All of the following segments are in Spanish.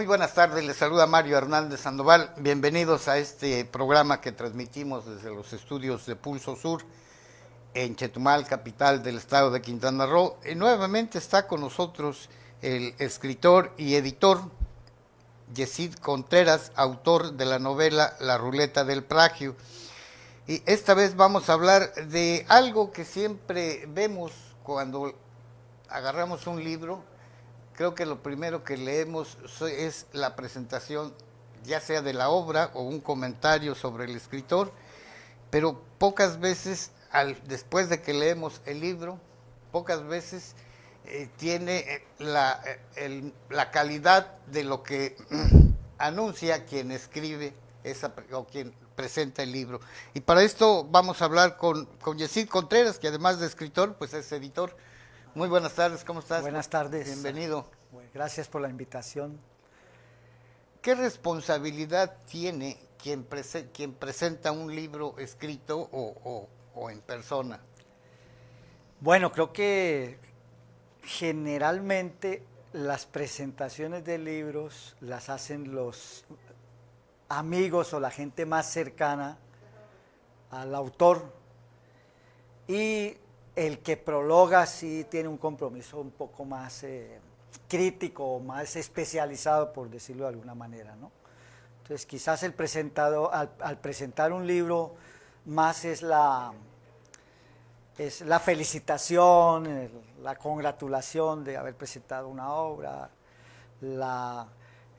Muy buenas tardes, les saluda Mario Hernández Sandoval. Bienvenidos a este programa que transmitimos desde los estudios de Pulso Sur en Chetumal, capital del estado de Quintana Roo. Y nuevamente está con nosotros el escritor y editor Yesid Contreras, autor de la novela La Ruleta del Plagio. Y esta vez vamos a hablar de algo que siempre vemos cuando agarramos un libro. Creo que lo primero que leemos es la presentación, ya sea de la obra o un comentario sobre el escritor, pero pocas veces, después de que leemos el libro, pocas veces tiene la calidad de lo que anuncia quien escribe o quien presenta el libro. Y para esto vamos a hablar con Yesid Contreras, que además de escritor, pues es editor. Muy buenas tardes, ¿cómo estás? Buenas tardes. Bienvenido. Gracias por la invitación. ¿Qué responsabilidad tiene quien presenta un libro escrito o en persona? Bueno, creo que generalmente las presentaciones de libros las hacen los amigos o la gente más cercana al autor, y el que prologa sí tiene un compromiso un poco más crítico o más especializado, por decirlo de alguna manera, ¿no? Entonces quizás el presentador al presentar un libro más es la felicitación, la congratulación de haber presentado una obra,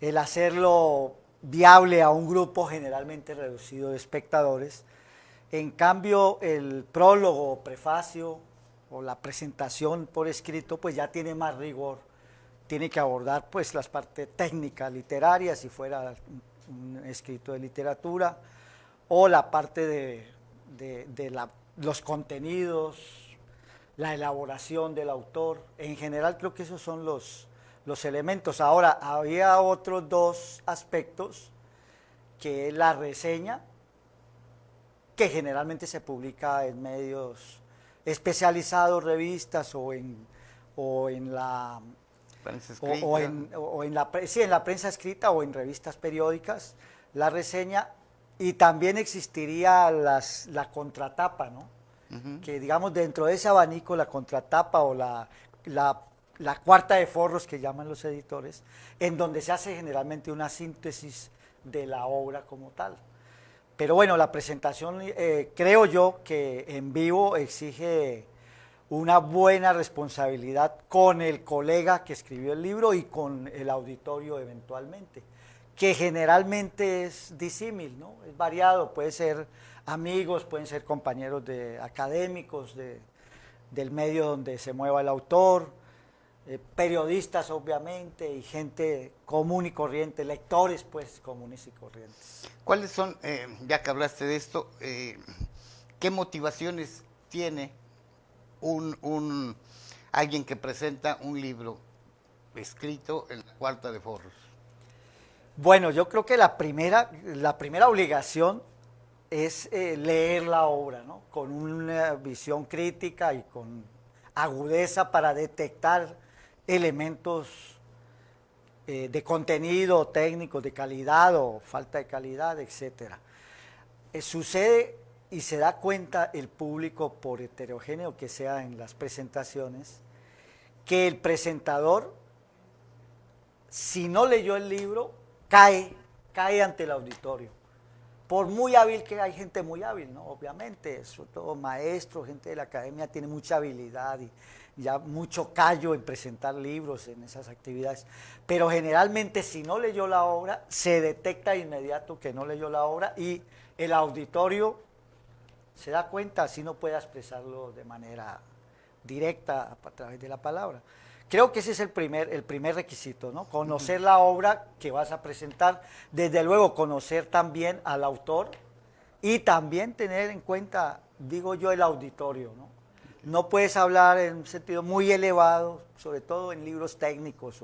el hacerlo viable a un grupo generalmente reducido de espectadores. En cambio, el prólogo o prefacio o la presentación por escrito pues ya tiene más rigor, tiene que abordar pues las partes técnicas, literarias, si fuera un escrito de literatura, o la parte de los contenidos, la elaboración del autor. En general creo que esos son los elementos. Ahora, había otros dos aspectos, que es la reseña, que generalmente se publica en medios especializados, revistas o en la Prensa escrita. en la prensa escrita o en revistas periódicas, la reseña, y también existiría la contratapa, ¿no? Que digamos dentro de ese abanico, la contratapa o la cuarta de forros que llaman los editores, en donde se hace generalmente una síntesis de la obra como tal. Pero bueno, la presentación creo yo que en vivo exige una buena responsabilidad con el colega que escribió el libro y con el auditorio eventualmente, que generalmente es disímil, ¿no? Es variado, puede ser amigos, pueden ser compañeros académicos del medio donde se mueva el autor, periodistas obviamente, y gente común y corriente, lectores pues comunes y corrientes. ¿Cuáles son, ya que hablaste de esto, qué motivaciones tiene alguien que presenta un libro escrito en la cuarta de forros? Bueno, yo creo que la primera obligación es leer la obra, ¿no? Con una visión crítica y con agudeza para detectar elementos de contenido técnico, de calidad o falta de calidad, etcétera. Sucede y se da cuenta el público, por heterogéneo que sea en las presentaciones, que el presentador, si no leyó el libro, cae ante el auditorio. Por muy hábil que hay gente muy hábil, ¿no? Obviamente, sobre todo maestros, gente de la academia tiene mucha habilidad y ya mucho callo en presentar libros en esas actividades. Pero generalmente si no leyó la obra, se detecta de inmediato que no leyó la obra y el auditorio se da cuenta, así no puede expresarlo de manera directa a través de la palabra. Creo que ese es el primer requisito, ¿no? Conocer la obra que vas a presentar, desde luego conocer también al autor y también tener en cuenta, digo yo, el auditorio, ¿no? No puedes hablar en un sentido muy elevado, sobre todo en libros técnicos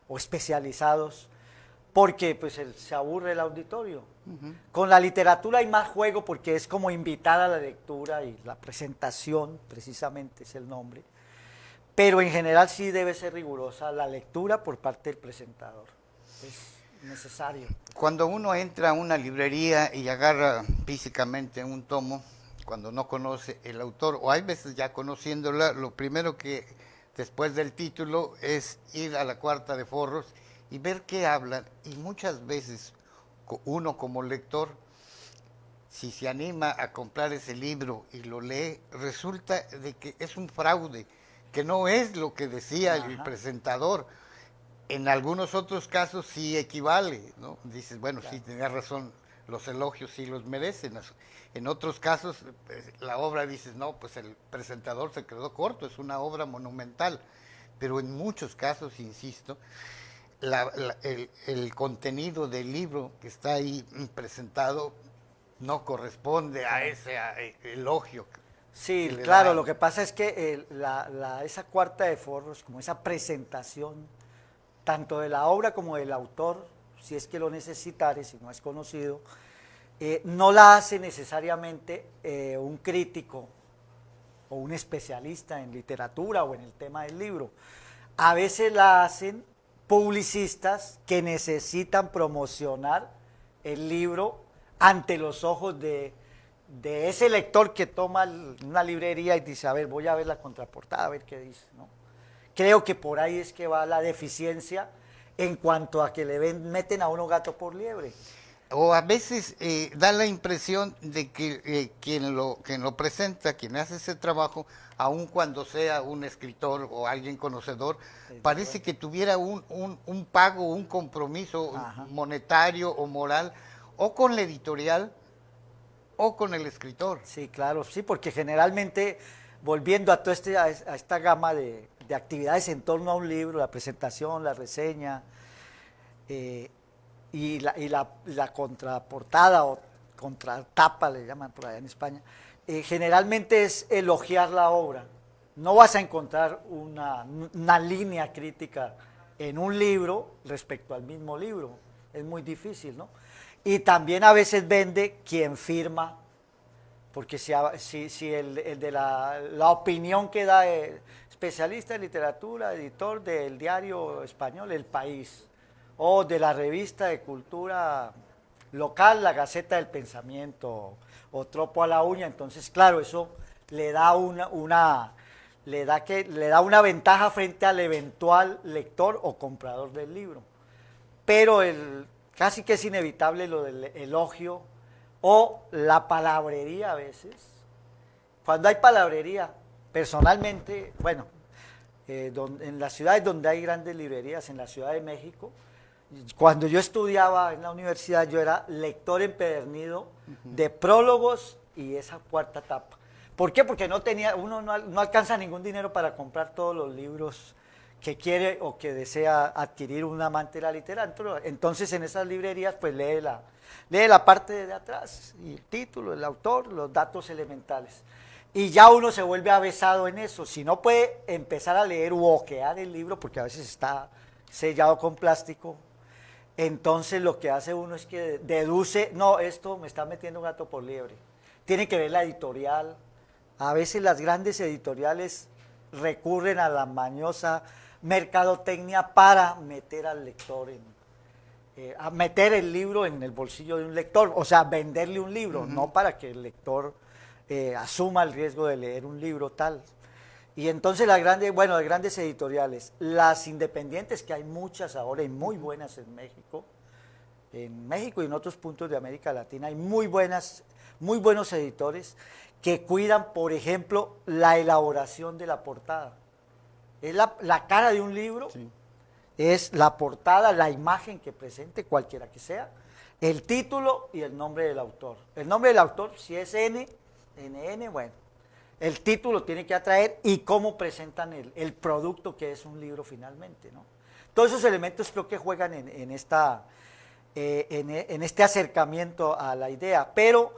o especializados, porque pues se aburre el auditorio. Con la literatura hay más juego porque es como invitar a la lectura, y la presentación precisamente es el nombre. Pero en general sí debe ser rigurosa la lectura por parte del presentador. es necesario. Cuando uno entra a una librería y agarra físicamente un tomo, cuando no conoce el autor, o hay veces ya conociéndola, lo primero que después del título es ir a la cuarta de forros y ver qué hablan, y muchas veces uno como lector, si se anima a comprar ese libro y lo lee, resulta de que es un fraude, que no es lo que decía el presentador. En algunos otros casos sí equivale, ¿no? Dices, bueno, claro, sí, tenía razón, los elogios sí los merecen. En otros casos, la obra dices, no, pues el presentador se quedó corto, es una obra monumental. Pero en muchos casos, insisto, el contenido del libro que está ahí presentado no corresponde a ese elogio. Sí, claro, lo que pasa es que esa cuarta de forros, como esa presentación, tanto de la obra como del autor, si es que lo necesitare, si no es conocido, no la hace necesariamente un crítico o un especialista en literatura o en el tema del libro. A veces la hacen publicistas que necesitan promocionar el libro ante los ojos de ese lector que toma una librería y dice, a ver, voy a ver la contraportada, a ver qué dice, ¿no? Creo que por ahí es que va la deficiencia en cuanto a que meten a uno gato por liebre. O a veces da la impresión de que quien lo presenta, quien hace ese trabajo, aun cuando sea un escritor o alguien conocedor, parece que tuviera un pago, un compromiso monetario o moral, o con la editorial o con el escritor. Sí, claro, sí, porque generalmente, volviendo a esta gama de actividades en torno a un libro, la presentación, la reseña, y la contraportada o contratapa, le llaman por allá en España, generalmente es elogiar la obra. No vas a encontrar una línea crítica en un libro respecto al mismo libro. Es muy difícil, ¿no? Y también a veces vende quien firma, porque si el de la opinión que da el especialista en literatura, editor del diario español El País, o de la revista de cultura local, la Gaceta del Pensamiento, o Tropo a la Uña, entonces claro, eso le da le da una ventaja frente al eventual lector o comprador del libro. Pero casi que es inevitable lo del elogio o la palabrería a veces. Cuando hay palabrería, personalmente, bueno, en las ciudades donde hay grandes librerías, en la Ciudad de México, cuando yo estudiaba en la universidad, yo era lector empedernido de prólogos y esa cuarta etapa. ¿Por qué? Porque uno no alcanza ningún dinero para comprar todos los libros que quiere o que desea adquirir un amante de la literatura. Entonces en esas librerías pues lee la parte de atrás, y el título, el autor, los datos elementales. Y ya uno se vuelve avesado en eso. Si no puede empezar a leer u ojear el libro, porque a veces está sellado con plástico, entonces lo que hace uno es que deduce, no, esto me está metiendo un gato por liebre. Tiene que ver la editorial. A veces las grandes editoriales recurren a la mañosa mercadotecnia para meter al lector a meter el libro en el bolsillo de un lector, o sea, venderle un libro, no para que el lector asuma el riesgo de leer un libro tal. Y entonces las grandes editoriales, las independientes, que hay muchas ahora y muy buenas en México y en otros puntos de América Latina, hay muy buenos editores que cuidan, por ejemplo, la elaboración de la portada. Es la cara de un libro, sí. Es la portada, la imagen que presente, cualquiera que sea, el título y el nombre del autor. El nombre del autor, si es NN, bueno, el título tiene que atraer y cómo presentan el producto que es un libro finalmente, ¿no? Todos esos elementos creo que juegan en este acercamiento a la idea, pero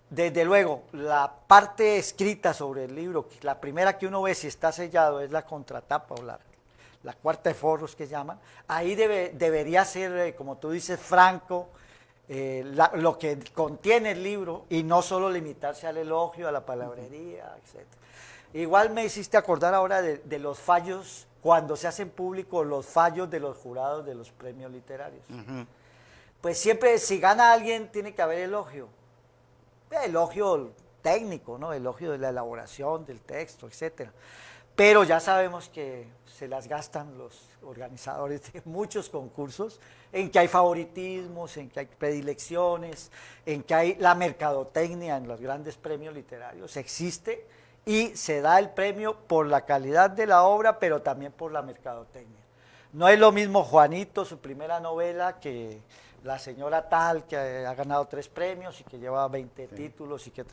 desde luego, la parte escrita sobre el libro, la primera que uno ve si está sellado es la contratapa o la cuarta de forros que llaman. Ahí debería ser, como tú dices, franco, lo que contiene el libro y no solo limitarse al elogio, a la palabrería, etc. Igual me hiciste acordar ahora de los fallos, cuando se hacen públicos los fallos de los jurados de los premios literarios. Pues siempre, si gana alguien, tiene que haber elogio. Elogio técnico, ¿no? Elogio de la elaboración del texto, etcétera. Pero ya sabemos que se las gastan los organizadores de muchos concursos, en que hay favoritismos, en que hay predilecciones, en que hay la mercadotecnia en los grandes premios literarios. Existe y se da el premio por la calidad de la obra, pero también por la mercadotecnia. No es lo mismo Juanito, su primera novela, que la señora tal, que ha ganado 3 premios y que lleva 20 títulos y que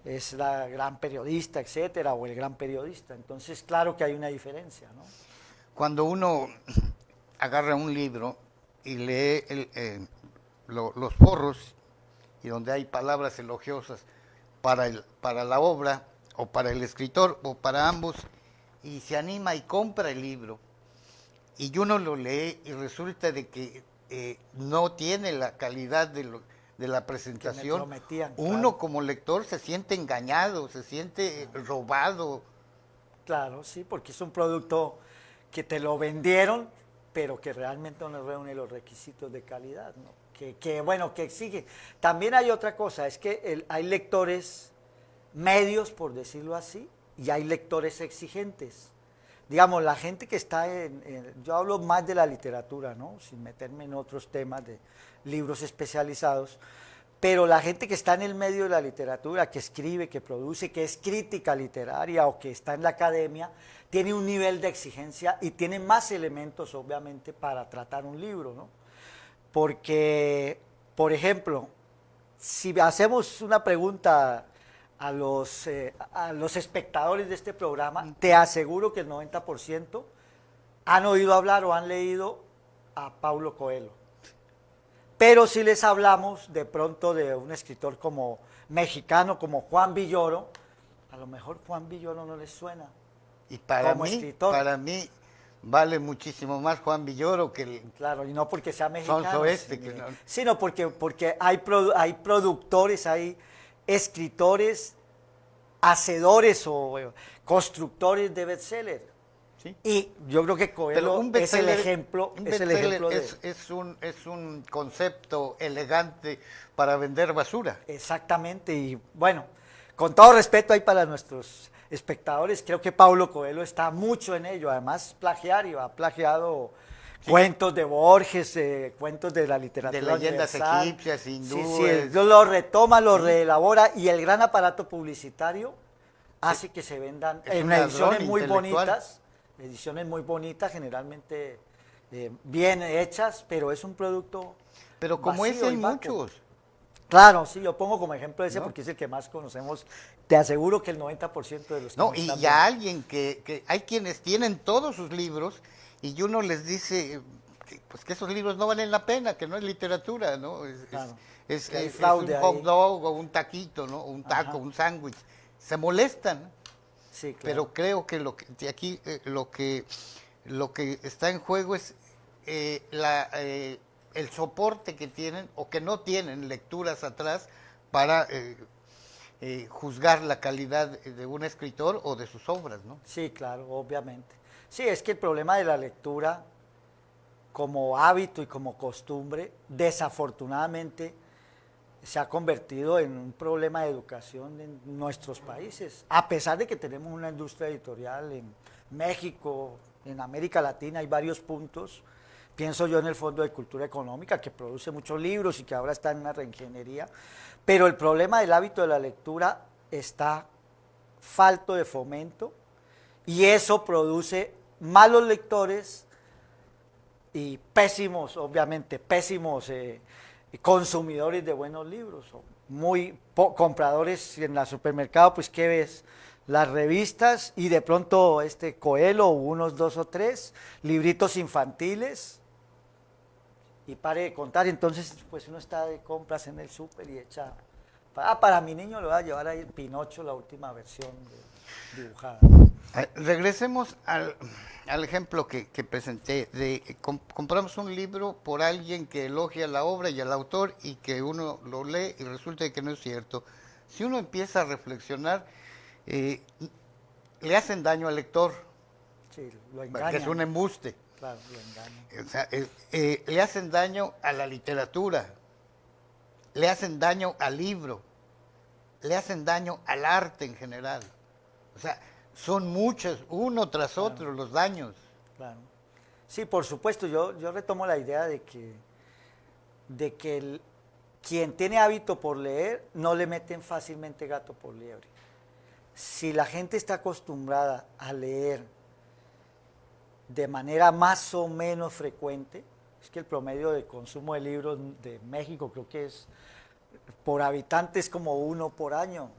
es la gran periodista, etcétera, o el gran periodista. Entonces, claro que hay una diferencia, ¿no? Cuando uno agarra un libro y lee los forros, y donde hay palabras elogiosas para la obra, o para el escritor, o para ambos, y se anima y compra el libro, y uno lo lee y resulta de que no tiene la calidad de la presentación, uno claro, como lector se siente engañado, se siente robado. Claro, sí, porque es un producto que te lo vendieron, pero que realmente no reúne los requisitos de calidad, ¿no? Bueno, que exige. También hay otra cosa, es que hay lectores medios, por decirlo así, y hay lectores exigentes. Digamos, la gente que está yo hablo más de la literatura, ¿no? Sin meterme en otros temas de libros especializados, pero la gente que está en el medio de la literatura, que escribe, que produce, que es crítica literaria o que está en la academia, tiene un nivel de exigencia y tiene más elementos, obviamente, para tratar un libro, ¿no? Porque, por ejemplo, si hacemos una pregunta a los espectadores de este programa, te aseguro que el 90% han oído hablar o han leído a Paulo Coelho. Pero si les hablamos de pronto de un escritor como mexicano, como Juan Villoro, a lo mejor Juan Villoro no les suena. Y para mí vale muchísimo más Juan Villoro que el... Claro, y no porque sea mexicano, no. Sino porque hay productores, hay escritores, hacedores o constructores de bestseller. ¿Sí? Y yo creo que Coelho es el ejemplo. Es un concepto elegante para vender basura. Exactamente, y bueno, con todo respeto ahí para nuestros espectadores, creo que Paulo Coelho está mucho en ello, además plagiario, ha plagiado cuentos de Borges, cuentos de la literatura de leyendas universal, egipcias, hindúes. Sí, lo retoma, lo reelabora, y el gran aparato publicitario hace que se vendan en ediciones muy bonitas, generalmente bien hechas, pero es un producto pero como ese hay muchos. Claro, sí, yo pongo como ejemplo ese, ¿no? Porque es el que más conocemos. Te aseguro que el 90% de los que no, y ya viendo. Alguien que hay quienes tienen todos sus libros y uno les dice pues que esos libros no valen la pena, que no es literatura, ¿no? Es un hot dog o un taquito, ¿no? Un taco, un sándwich. Se molestan. Sí, claro. Pero creo que lo que está en juego es el soporte que tienen o que no tienen lecturas atrás para juzgar la calidad de un escritor o de sus obras, ¿no? Sí, claro, obviamente. Sí, es que el problema de la lectura como hábito y como costumbre, desafortunadamente, se ha convertido en un problema de educación en nuestros países, a pesar de que tenemos una industria editorial en México, en América Latina, hay varios puntos. Pienso yo en el Fondo de Cultura Económica, que produce muchos libros y que ahora está en una reingeniería, pero el problema del hábito de la lectura está falto de fomento, y eso produce malos lectores y pésimos, obviamente, consumidores de buenos libros, o muy compradores en el supermercado. Pues ¿qué ves? Las revistas y de pronto Coelho, unos 2 o 3 libritos infantiles, y pare de contar. Entonces pues uno está de compras en el súper y echa Para mi niño le voy a llevar ahí el Pinocho, la última versión dibujada. Regresemos al ejemplo que presenté, de compramos un libro por alguien que elogia la obra y al autor y que uno lo lee y resulta que no es cierto. Si uno empieza a reflexionar, le hacen daño al lector, Sí, lo engañan. que es un embuste. Claro, lo engañan. O sea, le hacen daño a la literatura, le hacen daño al libro, le hacen daño al arte en general. O sea, son muchos, uno tras otro, los daños. Claro. Sí, por supuesto, yo retomo la idea de que quien tiene hábito por leer no le meten fácilmente gato por liebre. Si la gente está acostumbrada a leer de manera más o menos frecuente, es que el promedio de consumo de libros de México creo que es por habitante es como 1 por año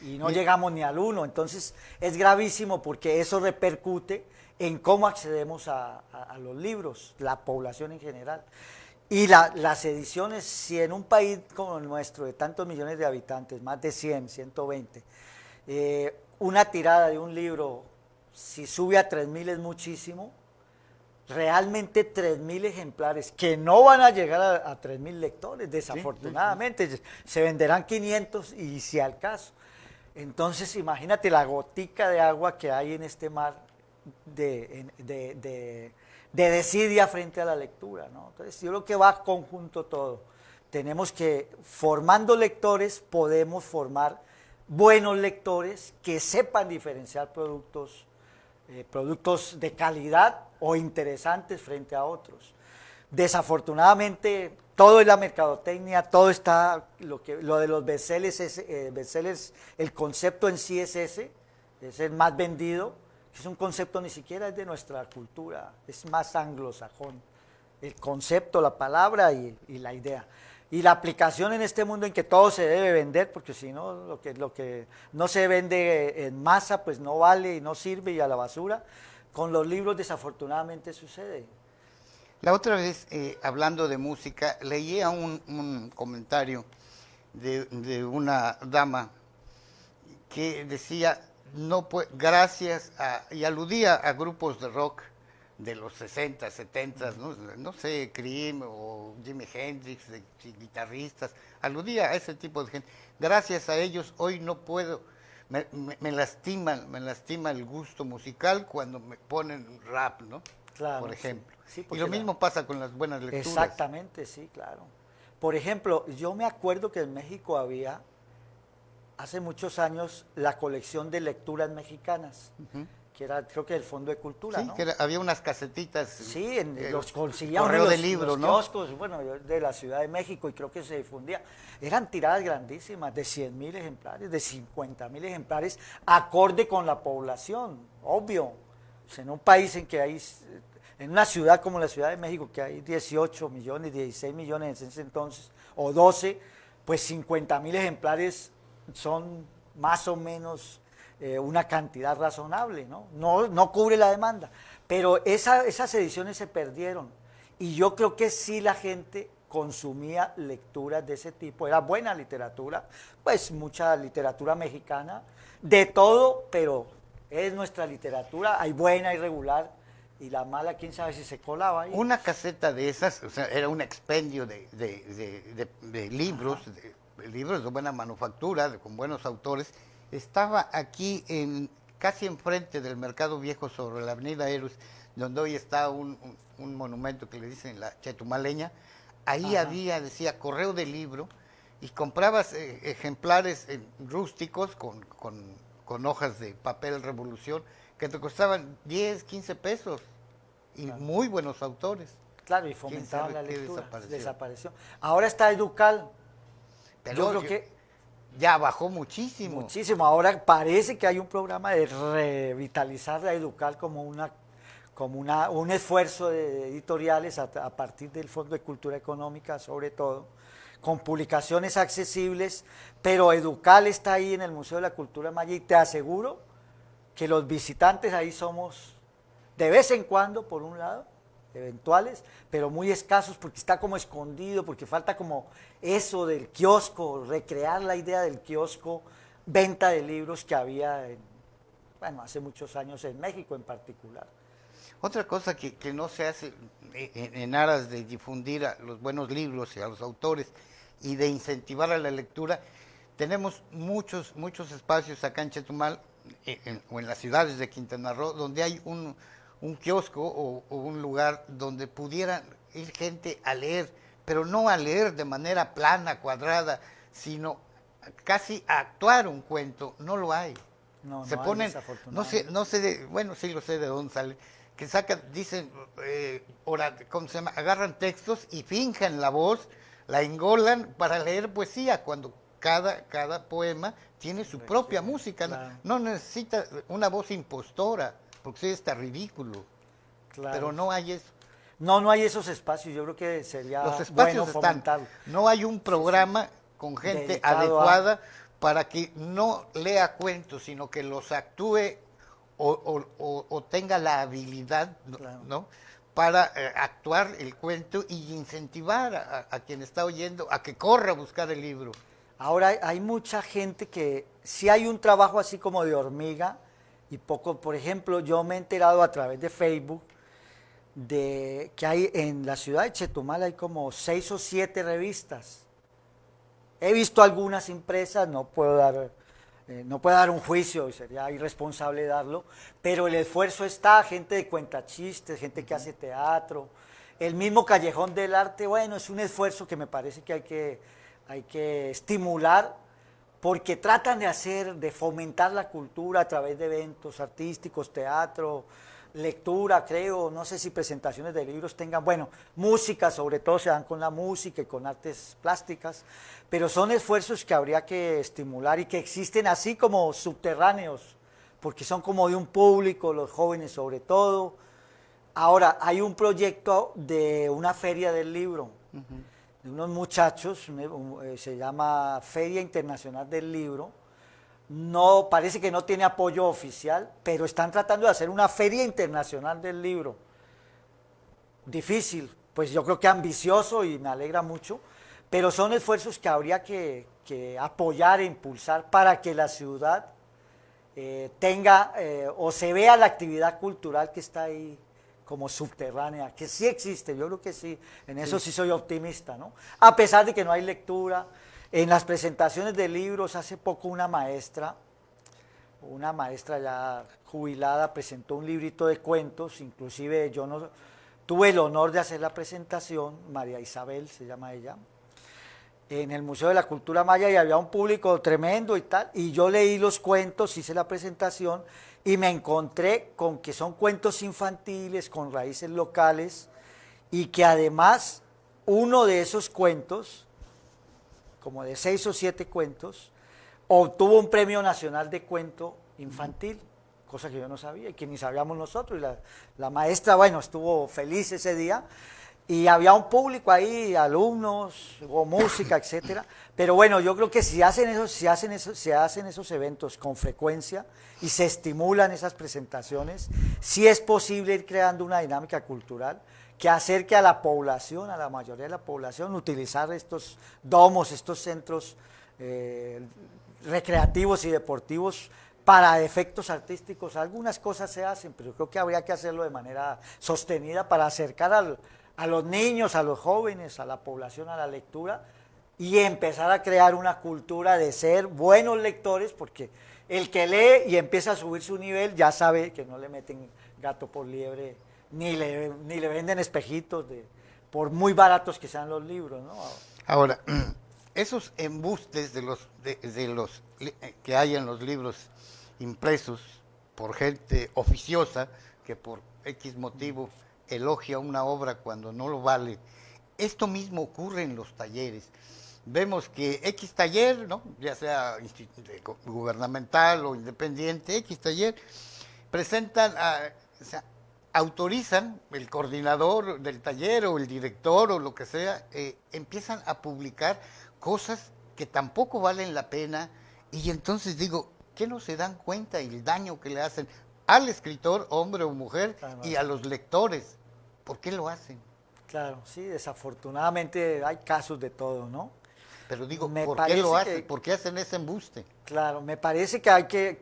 y no llegamos ni al 1, entonces es gravísimo porque eso repercute en cómo accedemos a los libros, la población en general. Y las ediciones, si en un país como el nuestro, de tantos millones de habitantes, más de 100, 120, una tirada de un libro, si sube a 3.000 es muchísimo, realmente 3.000 ejemplares, que no van a llegar a 3.000 lectores, desafortunadamente, sí. Se venderán 500 y si al caso. Entonces imagínate la gotica de agua que hay en este mar de desidia frente a la lectura, ¿no? Entonces yo creo que va conjunto todo. Tenemos que, formando lectores, podemos formar buenos lectores que sepan diferenciar productos de calidad o interesantes frente a otros. Desafortunadamente, todo es la mercadotecnia, todo está, lo de los bestsellers, el concepto en sí es ese, es el más vendido, es un concepto ni siquiera es de nuestra cultura, es más anglosajón, el concepto, la palabra y la idea. Y la aplicación en este mundo en que todo se debe vender, porque si no, lo que no se vende en masa, pues no vale y no sirve y a la basura. Con los libros desafortunadamente sucede. La otra vez, hablando de música, leía un comentario de una dama que decía, no gracias a, y aludía a grupos de rock de los 60, 70, no sé, Cream o Jimi Hendrix, guitarristas, aludía a ese tipo de gente. Gracias a ellos hoy no puedo, me lastima el gusto musical cuando me ponen rap, ¿no? Claro, por ejemplo. Sí, y lo mismo pasa con las buenas lecturas. Exactamente, sí, claro. Por ejemplo, yo me acuerdo que en México había, hace muchos años, la colección de lecturas mexicanas. Que era, creo que del Fondo de Cultura, sí, ¿no? que había unas casetitas. Sí, los conseguíamos en de libro, los ¿no? kioscos, bueno, de la Ciudad de México y creo que se difundía. Eran tiradas grandísimas, de 100.000 ejemplares, de 50.000 ejemplares, acorde con la población, obvio. O sea, en un país en que hay, en una ciudad como la Ciudad de México, que hay 18 millones, 16 millones en ese entonces, o 12, pues 50.000 ejemplares son más o menos una cantidad razonable, ¿no? No cubre la demanda, pero esas ediciones se perdieron y yo creo que sí la gente consumía lecturas de ese tipo, era buena literatura, pues mucha literatura mexicana, de todo, pero es nuestra literatura, hay buena y regular, y la mala, quién sabe si se colaba ahí. Una caseta de esas, o sea, era un expendio de libros, de libros de buena manufactura, con buenos autores. Estaba aquí casi enfrente del Mercado Viejo sobre la Avenida Héroes, donde hoy está un monumento que le dicen la Chetumaleña. Ahí decía correo de libro, y comprabas ejemplares rústicos con hojas de papel Revolución, que te costaban 10, 15 pesos, y claro, muy buenos autores. Claro, y fomentaban la lectura. Desapareció. Ahora está Educal. Pero yo creo que ya bajó muchísimo. Muchísimo. Ahora parece que hay un programa de revitalizar la Educal como un esfuerzo de editoriales a partir del Fondo de Cultura Económica, sobre todo, con publicaciones accesibles, pero Educal está ahí en el Museo de la Cultura Maya y te aseguro que los visitantes ahí somos, de vez en cuando, por un lado, eventuales, pero muy escasos porque está como escondido, porque falta como eso del kiosco, recrear la idea del kiosco, venta de libros que había, bueno, hace muchos años en México en particular. Otra cosa que no se hace en aras de difundir a los buenos libros y a los autores y de incentivar a la lectura, tenemos muchos espacios acá en Chetumal o en las ciudades de Quintana Roo donde hay un kiosco o un lugar donde pudiera ir gente a leer, pero no a leer de manera plana, cuadrada, sino casi a actuar un cuento. No lo hay. No, Se no hay, ponen, desafortunadamente. no sé, bueno, sí lo sé de dónde sale, que sacan, dicen, ¿cómo se llama? Agarran textos y finjan la voz, la engolan para leer poesía, cuando cada poema tiene su propia música, claro. no necesita una voz impostora, porque sí está ridículo, Claro. pero no hay eso. No, no hay esos espacios, yo creo que sería Los espacios bueno están, fomentarlo. no hay un programa con gente Dedicado adecuada para que no lea cuentos, sino que los actúe o tenga la habilidad, Claro. ¿no? Para actuar el cuento y incentivar a quien está oyendo a que corra a buscar el libro. Ahora hay mucha gente que sí hay un trabajo así como de hormiga y poco, por ejemplo, yo me he enterado a través de Facebook de que hay en la ciudad de Chetumal hay como 6 o 7 revistas. He visto algunas impresas, no puedo dar un juicio, sería irresponsable darlo, pero el esfuerzo está, gente de cuentachistes, gente que hace teatro, el mismo Callejón del Arte, bueno, es un esfuerzo que me parece que hay que estimular, porque tratan de fomentar la cultura a través de eventos artísticos, teatro, lectura, creo, no sé si presentaciones de libros tengan, bueno, música, sobre todo se dan con la música y con artes plásticas, pero son esfuerzos que habría que estimular y que existen así como subterráneos, porque son como de un público, los jóvenes sobre todo. Ahora, hay un proyecto de una feria del libro, de unos muchachos, se llama Feria Internacional del Libro. No, parece que no tiene apoyo oficial, pero están tratando de hacer una feria internacional del libro. Difícil, pues yo creo que ambicioso y me alegra mucho, pero son esfuerzos que habría que apoyar e impulsar para que la ciudad tenga o se vea la actividad cultural que está ahí como subterránea, que sí existe, yo creo que sí, en eso sí soy optimista, ¿no? A pesar de que no hay lectura. En las presentaciones de libros, hace poco una maestra ya jubilada, presentó un librito de cuentos, inclusive yo no tuve el honor de hacer la presentación, María Isabel se llama ella, en el Museo de la Cultura Maya, y había un público tremendo y tal, y yo leí los cuentos, hice la presentación, y me encontré con que son cuentos infantiles, con raíces locales, y que además uno de esos cuentos, como de 6 o 7 cuentos, obtuvo un premio nacional de cuento infantil, cosa que yo no sabía y que ni sabíamos nosotros. Y la maestra, bueno, estuvo feliz ese día y había un público ahí, alumnos, hubo música, etcétera. Pero bueno, yo creo que si se hacen esos eventos con frecuencia y se estimulan esas presentaciones, sí es posible ir creando una dinámica cultural que acerque a la población, a la mayoría de la población, utilizar estos domos, estos centros recreativos y deportivos para efectos artísticos. Algunas cosas se hacen, pero creo que habría que hacerlo de manera sostenida para acercar a los niños, a los jóvenes, a la población a la lectura y empezar a crear una cultura de ser buenos lectores, porque el que lee y empieza a subir su nivel ya sabe que no le meten gato por liebre, ni le venden espejitos por muy baratos que sean los libros, ¿no? Ahora, esos embustes de los que hay en los libros impresos por gente oficiosa que por X motivo elogia una obra cuando no lo vale, esto mismo ocurre en los talleres. Vemos que X taller, ¿no?, ya sea gubernamental o independiente, X taller, presentan, o sea, autorizan, el coordinador del taller o el director o lo que sea, empiezan a publicar cosas que tampoco valen la pena, y entonces digo, ¿qué no se dan cuenta el daño que le hacen al escritor, hombre o mujer, y a los lectores? ¿por qué lo hacen? Claro, sí, desafortunadamente hay casos de todo, ¿no? Pero digo, Me ¿por qué parece lo hacen? que- ¿Por qué hacen ese embuste? Claro, me parece que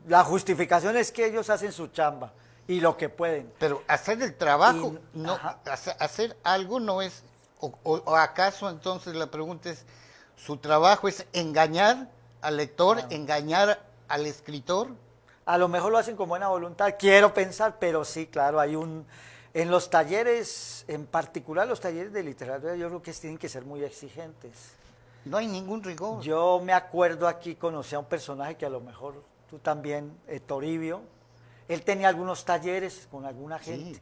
la justificación es que ellos hacen su chamba y lo que pueden. Pero hacer el trabajo, no, Ajá. hacer algo no es, o acaso entonces la pregunta es, ¿su trabajo es engañar al lector, Claro. engañar al escritor? A lo mejor lo hacen con buena voluntad, quiero pensar, pero sí, claro, en los talleres, en particular los talleres de literatura, yo creo que tienen que ser muy exigentes. No hay ningún rigor. Yo me acuerdo aquí, conocí a un personaje que a lo mejor tú también, Toribio, él tenía algunos talleres con alguna gente, Sí.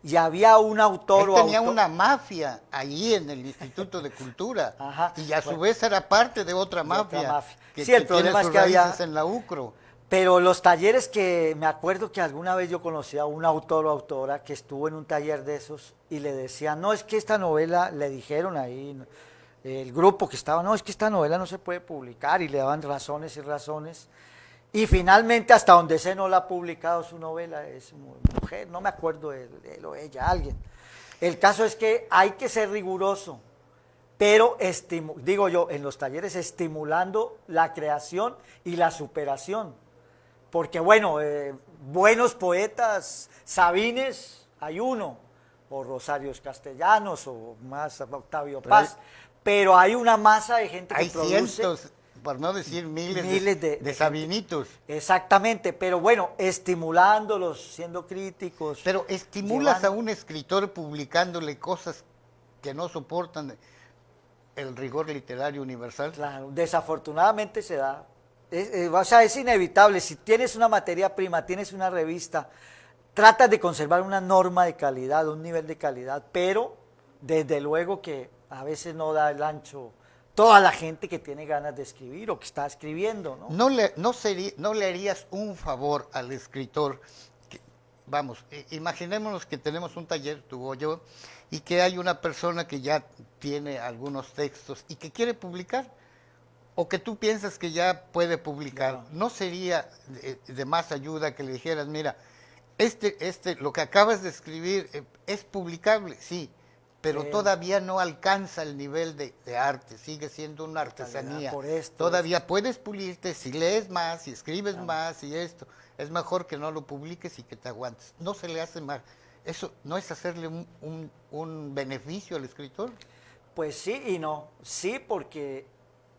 y había un autor Él o tenía autor, una mafia allí en el Instituto de Cultura Ajá, y a su bueno, vez era parte de otra de otra mafia, mafia. que, Sí, el que tiene problema es sus que había- raíces en la UCRO. pero los talleres que me acuerdo que alguna vez yo conocí a un autor o autora que estuvo en un taller de esos y le decían, no, es que esta novela, le dijeron ahí, el grupo que estaba, no, es que esta novela no se puede publicar y le daban razones y razones. Y finalmente, hasta donde sé, no la ha publicado su novela, es mujer, no me acuerdo de él o ella, alguien. El caso es que hay que ser riguroso, pero digo yo, en los talleres estimulando la creación y la superación. Porque bueno, buenos poetas, Sabines, hay uno, o Rosarios Castellanos, o más Octavio Pero hay- Paz, pero hay una masa de gente que Hay produce cientos, por no decir miles, miles de gente. sabinitos. Exactamente, pero bueno, estimulándolos, siendo críticos. Pero estimulas llevando- a un escritor publicándole cosas que no soportan el rigor literario universal. Claro, desafortunadamente se da. O sea, es inevitable. Si tienes una materia prima, tienes una revista, tratas de conservar una norma de calidad, un nivel de calidad, pero desde luego que a veces no da el ancho toda la gente que tiene ganas de escribir o que está escribiendo, ¿no? No le harías un favor al escritor. Vamos, imaginémonos que tenemos un taller, tú o yo, y que hay una persona que ya tiene algunos textos y que quiere publicar, o que tú piensas que ya puede publicar. Claro. ¿No sería de más ayuda que le dijeras, mira, lo que acabas de escribir es publicable, sí, pero todavía no alcanza el nivel de arte, sigue siendo una artesanía. por esto, Todavía puedes pulirte si lees más, si escribes más y esto. Es mejor que no lo publiques y que te aguantes. No se le hace mal. ¿Eso no es hacerle un beneficio al escritor? Pues sí y no. Sí, porque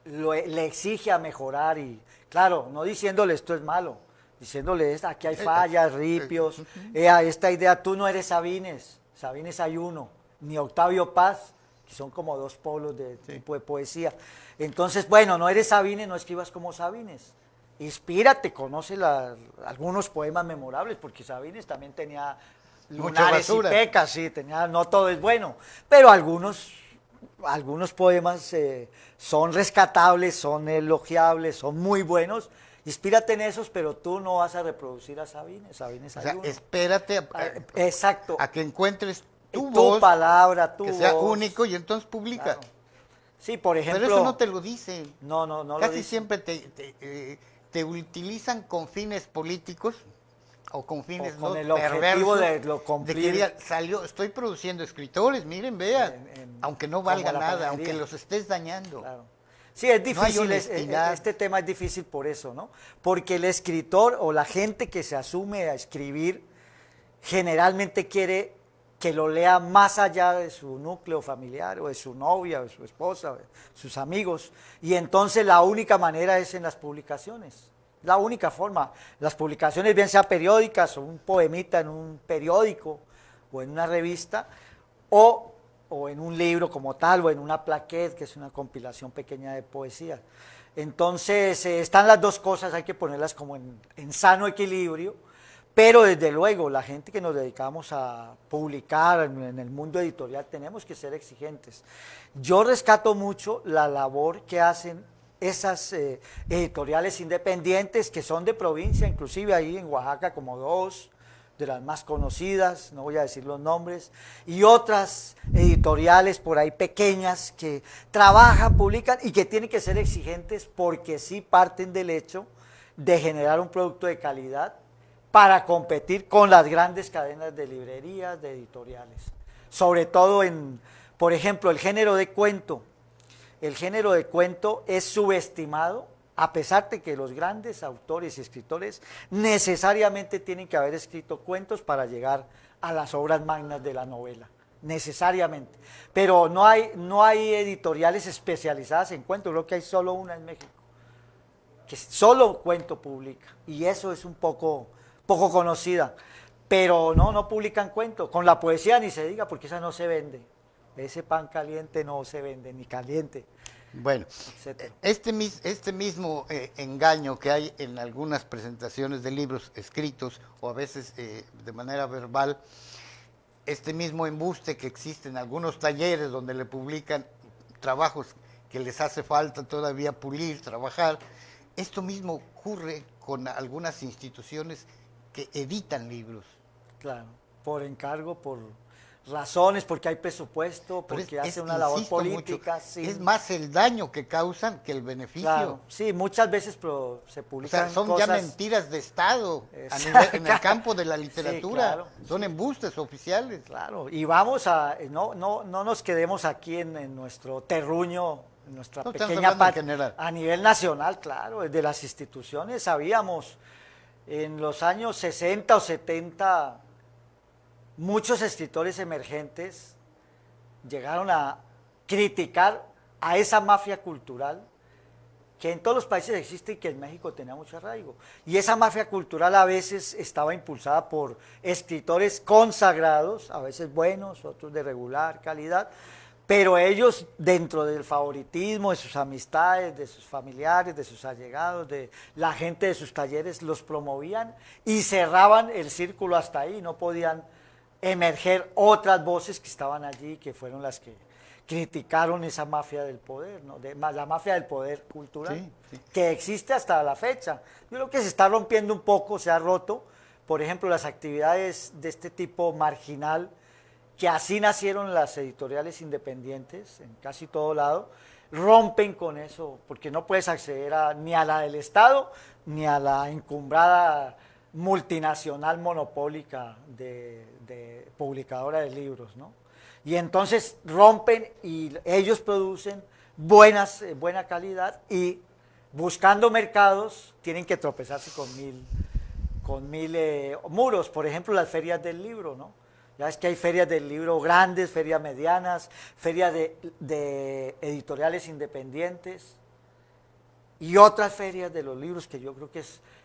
le exige a mejorar y, claro, no diciéndole esto es malo, diciéndole aquí hay fallas, ripios, esta idea, tú no eres Sabines, Sabines hay uno, ni Octavio Paz, que son como dos polos de tipo de poesía. Entonces, bueno, no eres Sabines, no escribas como Sabines. Inspírate, conoce algunos poemas memorables, porque Sabines también tenía Mucha lunares y basura. pecas, sí, no todo es bueno, pero algunos poemas son rescatables, son elogiables, son muy buenos. Inspírate en esos, pero tú no vas a reproducir a Sabines. Sabines O hay sea, uno. espérate Exacto. a que encuentres tu Tu voz, palabra, tu que sea voz. único y entonces publica. Claro. Sí, por ejemplo. Pero eso no te lo dicen. No lo Casi dice. siempre te utilizan con fines políticos o con fines O con no el objetivo perversos, de lo cumplir. que diga, estoy produciendo escritores, miren, vean, aunque no valga como la nada, panadería. aunque los estés dañando. Claro. Sí, es No hay difícil, honestidad. este tema es difícil por eso, ¿no? Porque el escritor o la gente que se asume a escribir generalmente quiere que lo lea más allá de su núcleo familiar o de su novia o de su esposa, o de sus amigos. Y entonces la única manera es en las publicaciones. La única forma. Las publicaciones, bien sea periódicas o un poemita en un periódico o en una revista, o en un libro como tal, o en una plaquette, que es una compilación pequeña de poesía. Entonces, están las dos cosas, hay que ponerlas como en sano equilibrio, pero desde luego, la gente que nos dedicamos a publicar en el mundo editorial, tenemos que ser exigentes. Yo rescato mucho la labor que hacen esas editoriales independientes que son de provincia, inclusive ahí en Oaxaca como dos, de las más conocidas, no voy a decir los nombres, y otras editoriales por ahí pequeñas que trabajan, publican y que tienen que ser exigentes porque sí parten del hecho de generar un producto de calidad para competir con las grandes cadenas de librerías, de editoriales. Sobre todo por ejemplo, el género de cuento. El género de cuento es subestimado, a pesar de que los grandes autores y escritores necesariamente tienen que haber escrito cuentos para llegar a las obras magnas de la novela, necesariamente. Pero no hay editoriales especializadas en cuento, creo que hay solo una en México, que solo cuento publica, y eso es un poco conocida, pero no publican cuento. Con la poesía ni se diga, porque esa no se vende, ese pan caliente no se vende, ni caliente. Bueno, este mismo engaño que hay en algunas presentaciones de libros escritos o a veces de manera verbal, este mismo embuste que existe en algunos talleres donde le publican trabajos que les hace falta todavía pulir, trabajar, esto mismo ocurre con algunas instituciones que editan libros. Claro, por encargo, por razones, porque hay presupuesto, porque hace una labor política. Sí. Es más el daño que causan que el beneficio. Claro, sí, muchas veces se publican son cosas, ya mentiras de Estado en el campo de la literatura, sí, claro, son embustes oficiales. Claro, y vamos no nos quedemos aquí en nuestro terruño, en nuestra pequeña patria, a nivel nacional, claro, desde las instituciones sabíamos, en los años 60 o 70, muchos escritores emergentes llegaron a criticar a esa mafia cultural que en todos los países existe y que en México tenía mucho arraigo. Y esa mafia cultural a veces estaba impulsada por escritores consagrados, a veces buenos, otros de regular calidad, pero ellos, dentro del favoritismo de sus amistades, de sus familiares, de sus allegados, de la gente de sus talleres, los promovían y cerraban el círculo hasta ahí, no podían emerger otras voces que estaban allí, que fueron las que criticaron esa mafia del poder, ¿no? La mafia del poder cultural, sí, sí, que existe hasta la fecha. Yo creo que se está rompiendo un poco, se ha roto, por ejemplo, las actividades de este tipo marginal, que así nacieron las editoriales independientes en casi todo lado, rompen con eso, porque no puedes acceder ni a la del Estado, ni a la encumbrada multinacional monopólica de publicadora de libros, ¿no? Y entonces rompen y ellos producen buena calidad y buscando mercados tienen que tropezarse con mil muros, por ejemplo las ferias del libro, ¿no? Ya es que hay ferias del libro grandes, ferias medianas, ferias de editoriales independientes y otras ferias de los libros que yo creo que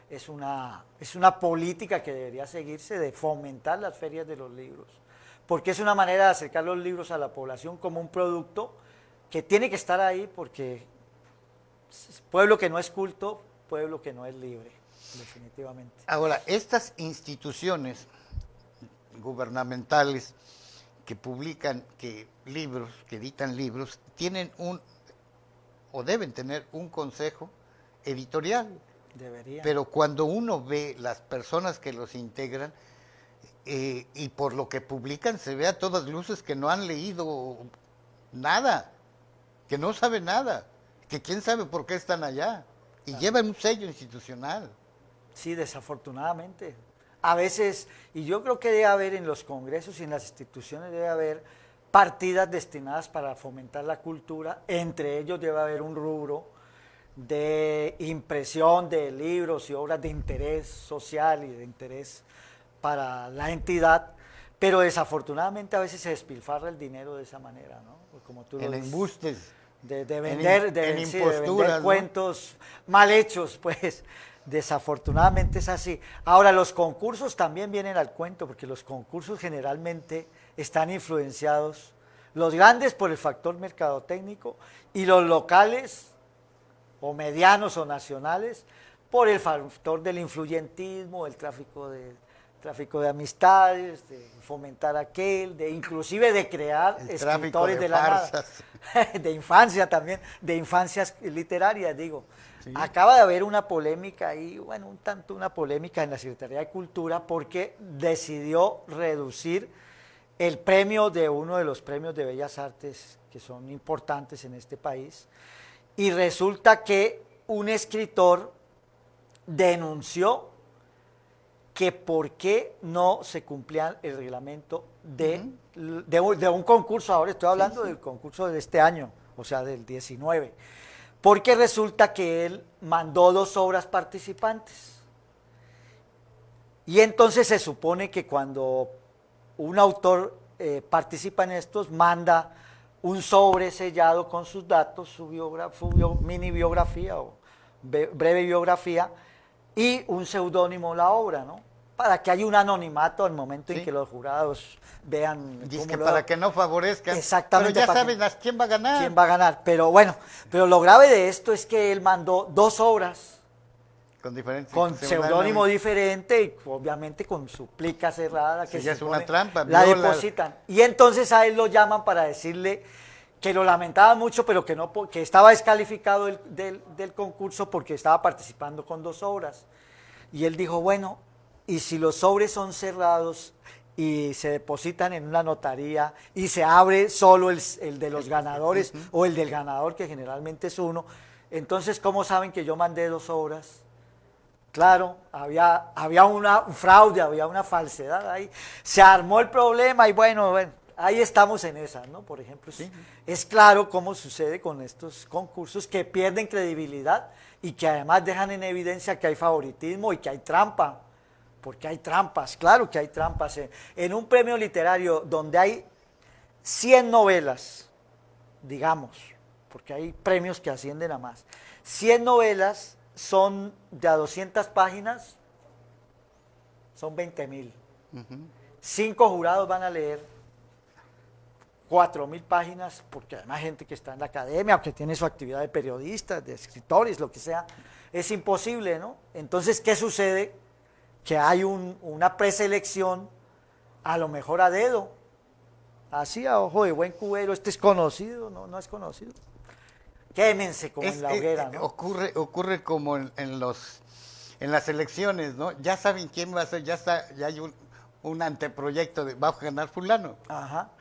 es una política que debería seguirse de fomentar las ferias de los libros, porque es una manera de acercar los libros a la población como un producto que tiene que estar ahí, porque pueblo que no es culto, pueblo que no es libre, definitivamente. Ahora, estas instituciones gubernamentales que publican libros, que editan libros, tienen o deben tener un consejo editorial. Debería. Pero cuando uno ve las personas que los integran y por lo que publican se ve a todas luces que no han leído nada, que no saben nada, que quién sabe por qué están allá y llevan un sello institucional. Sí, desafortunadamente. A veces, y yo creo que debe haber en los congresos y en las instituciones, debe haber partidas destinadas para fomentar la cultura, entre ellos debe haber un rubro de impresión de libros y obras de interés social y de interés para la entidad, pero desafortunadamente a veces se despilfarra el dinero de esa manera, ¿no? Como tú en embustes, de vender, de vender ¿no? Cuentos mal hechos, pues desafortunadamente es así. Ahora, los concursos también vienen al cuento, porque los concursos generalmente están influenciados, los grandes por el factor mercadotécnico y los locales o medianos o nacionales por el factor del influyentismo, el tráfico de amistades, de fomentar inclusive de crear el escritores de la nada, de infancia también, de infancias literarias, digo. Sí. Acaba de haber una polémica ahí, bueno, un tanto una polémica en la Secretaría de Cultura porque decidió reducir el premio de uno de los premios de Bellas Artes que son importantes en este país, y resulta que un escritor denunció que por qué no se cumplía el reglamento de un concurso. Ahora estoy hablando del concurso de este año, o sea, del 19, porque resulta que él mandó 2 obras participantes. Y entonces se supone que cuando un autor participa en estos, manda un sobre sellado con sus datos, su mini biografía o breve biografía, y un seudónimo la obra, ¿no? Para que haya un anonimato al momento en que los jurados vean. Dice que para que no favorezcan. Exactamente. Pero ya saben quién va a ganar. ¿Quién va a ganar? Pero bueno, pero lo grave de esto es que él mandó 2 obras. Con seudónimo diferente y obviamente con su plica cerrada. Que ya es una trampa. La depositan. Y entonces a él lo llaman para decirle que lo lamentaba mucho, pero que estaba descalificado del concurso porque estaba participando con 2 obras. Y él dijo, bueno, y si los sobres son cerrados y se depositan en una notaría y se abre solo el de los ganadores o el del ganador, que generalmente es uno, entonces ¿cómo saben que yo mandé 2 obras? Claro, había un fraude, había una falsedad ahí. Se armó el problema y bueno, ahí estamos en esa, ¿no? Por ejemplo, es claro cómo sucede con estos concursos que pierden credibilidad y que además dejan en evidencia que hay favoritismo y que hay trampa, porque hay trampas, claro que hay trampas. En un premio literario donde hay 100 novelas, digamos, porque hay premios que ascienden a más, 100 novelas son de a 200 páginas, son 20,000. 5 jurados van a leer 4,000 páginas, porque además gente que está en la academia o que tiene su actividad de periodistas, de escritores, lo que sea, es imposible, ¿no? Entonces, ¿qué sucede? Que hay una preselección, a lo mejor a dedo, así a ojo de buen cubero. Este es conocido, no es conocido. Quémense como en la hoguera, ¿no? Ocurre como en las elecciones, ¿no? Ya saben quién va a ser, ya hay un anteproyecto de va a ganar fulano. Ajá.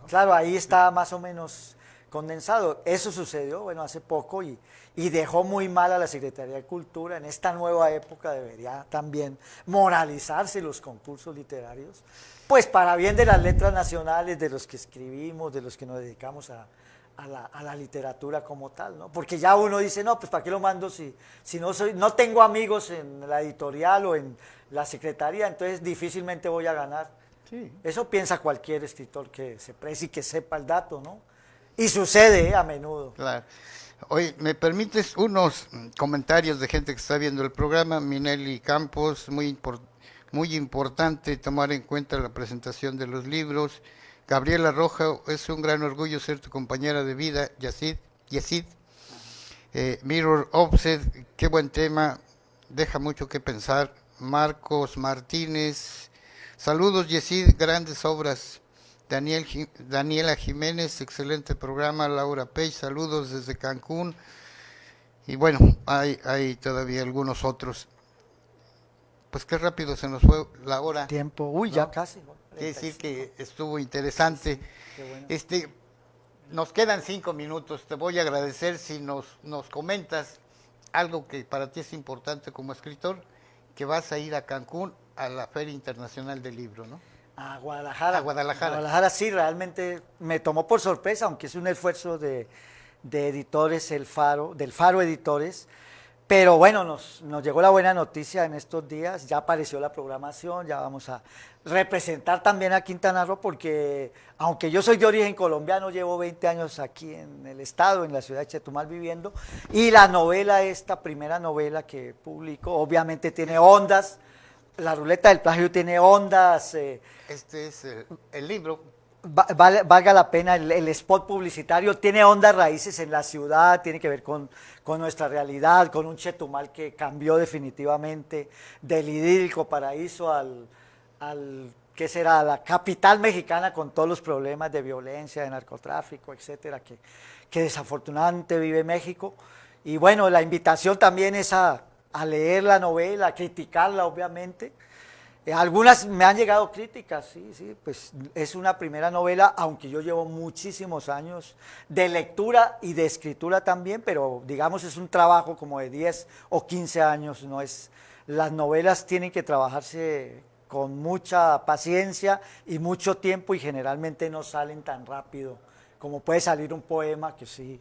Claro, ahí está más o menos condensado. Eso sucedió, bueno, hace poco y dejó muy mal a la Secretaría de Cultura. En esta nueva época debería también moralizarse los concursos literarios, pues para bien de las letras nacionales, de los que escribimos, de los que nos dedicamos a la literatura como tal, ¿no? Porque ya uno dice, no, pues ¿para qué lo mando si no tengo amigos en la editorial o en la secretaría, entonces difícilmente voy a ganar? Sí. Eso piensa cualquier escritor que se precie y que sepa el dato, ¿no? Y sucede a menudo. Claro. Oye, ¿me permites unos comentarios de gente que está viendo el programa? Minelli Campos, muy importante tomar en cuenta la presentación de los libros. Gabriela Roja, es un gran orgullo ser tu compañera de vida, Yesid. Mirror Offset, qué buen tema, deja mucho que pensar. Marcos Martínez, saludos Yesid, grandes obras. Daniela Jiménez, excelente programa. Laura Page, saludos desde Cancún. Y bueno, hay todavía algunos otros. Pues qué rápido se nos fue la hora. Tiempo, uy, ¿no? Ya casi. Quiere decir que estuvo interesante. Sí, qué bueno. Nos quedan 5 minutos. Te voy a agradecer si nos comentas algo que para ti es importante como escritor, que vas a ir a Cancún a la Feria Internacional del Libro, ¿no? A Guadalajara. A Guadalajara. A Guadalajara sí, realmente me tomó por sorpresa, aunque es un esfuerzo de editores del Faro Editores. Pero bueno, nos llegó la buena noticia en estos días, ya apareció la programación, ya vamos a representar también a Quintana Roo, porque aunque yo soy de origen colombiano, llevo 20 años aquí en el estado, en la ciudad de Chetumal viviendo, y la novela, esta primera novela que publico, obviamente tiene ondas, La Ruleta del Plagio tiene ondas. Este es el libro. Valga la pena, el spot publicitario tiene hondas raíces en la ciudad, tiene que ver con nuestra realidad, con un Chetumal que cambió definitivamente del idílico paraíso al ¿qué será? La capital mexicana con todos los problemas de violencia, de narcotráfico, etcétera, que desafortunadamente vive México. Y bueno, la invitación también es a leer la novela, a criticarla obviamente. Algunas me han llegado críticas, sí, pues es una primera novela, aunque yo llevo muchísimos años de lectura y de escritura también, pero digamos es un trabajo como de 10 o 15 años, no es las novelas tienen que trabajarse con mucha paciencia y mucho tiempo y generalmente no salen tan rápido como puede salir un poema, que sí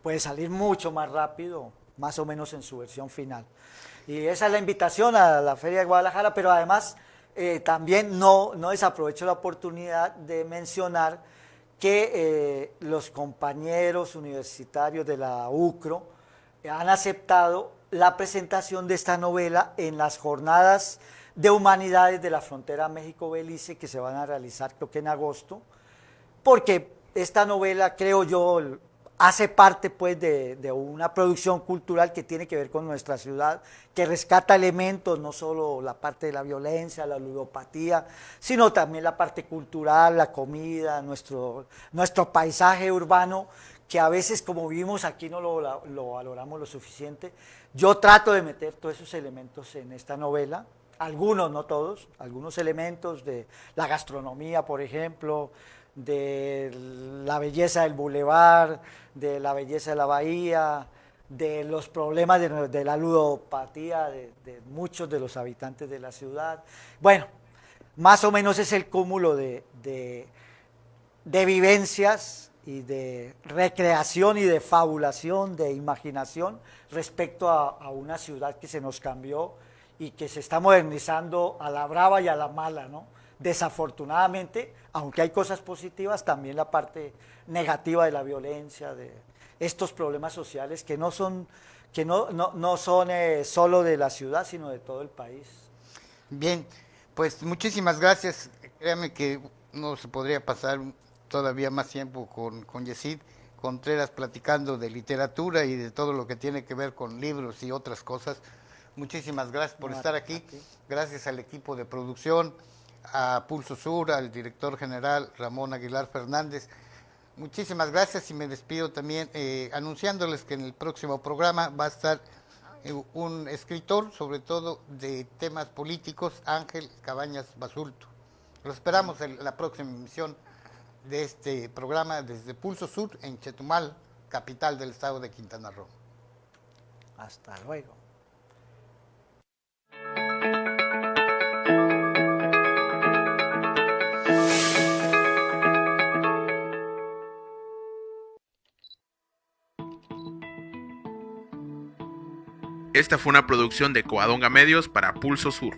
puede salir mucho más rápido, más o menos en su versión final. Y esa es la invitación a la Feria de Guadalajara, pero además también no desaprovecho la oportunidad de mencionar que los compañeros universitarios de la UCRO han aceptado la presentación de esta novela en las jornadas de humanidades de la frontera México-Belice que se van a realizar creo que en agosto, porque esta novela, creo yo, hace parte pues de una producción cultural que tiene que ver con nuestra ciudad, que rescata elementos, no solo la parte de la violencia, la ludopatía, sino también la parte cultural, la comida, nuestro paisaje urbano, que a veces como vivimos aquí no lo valoramos lo suficiente. Yo trato de meter todos esos elementos en esta novela, algunos, no todos, algunos elementos de la gastronomía, por ejemplo, de la belleza del bulevar, de la belleza de la bahía, de los problemas de la ludopatía de muchos de los habitantes de la ciudad. Bueno, más o menos es el cúmulo de vivencias y de recreación y de fabulación, de imaginación respecto a una ciudad que se nos cambió y que se está modernizando a la brava y a la mala, ¿no? Desafortunadamente, aunque hay cosas positivas, también la parte negativa de la violencia, de estos problemas sociales que no son solo de la ciudad, sino de todo el país. Bien, pues muchísimas gracias. Créame que no se podría pasar todavía más tiempo con Yesid Contreras platicando de literatura y de todo lo que tiene que ver con libros y otras cosas. Muchísimas gracias por estar aquí. Gracias al equipo de producción, a Pulso Sur, al director general Ramón Aguilar Fernández. Muchísimas gracias y me despido también anunciándoles que en el próximo programa va a estar un escritor, sobre todo de temas políticos, Ángel Cabañas Basulto. Lo esperamos en la próxima emisión de este programa desde Pulso Sur en Chetumal, capital del estado de Quintana Roo. Hasta luego. Esta fue una producción de Coadonga Medios para Pulso Sur.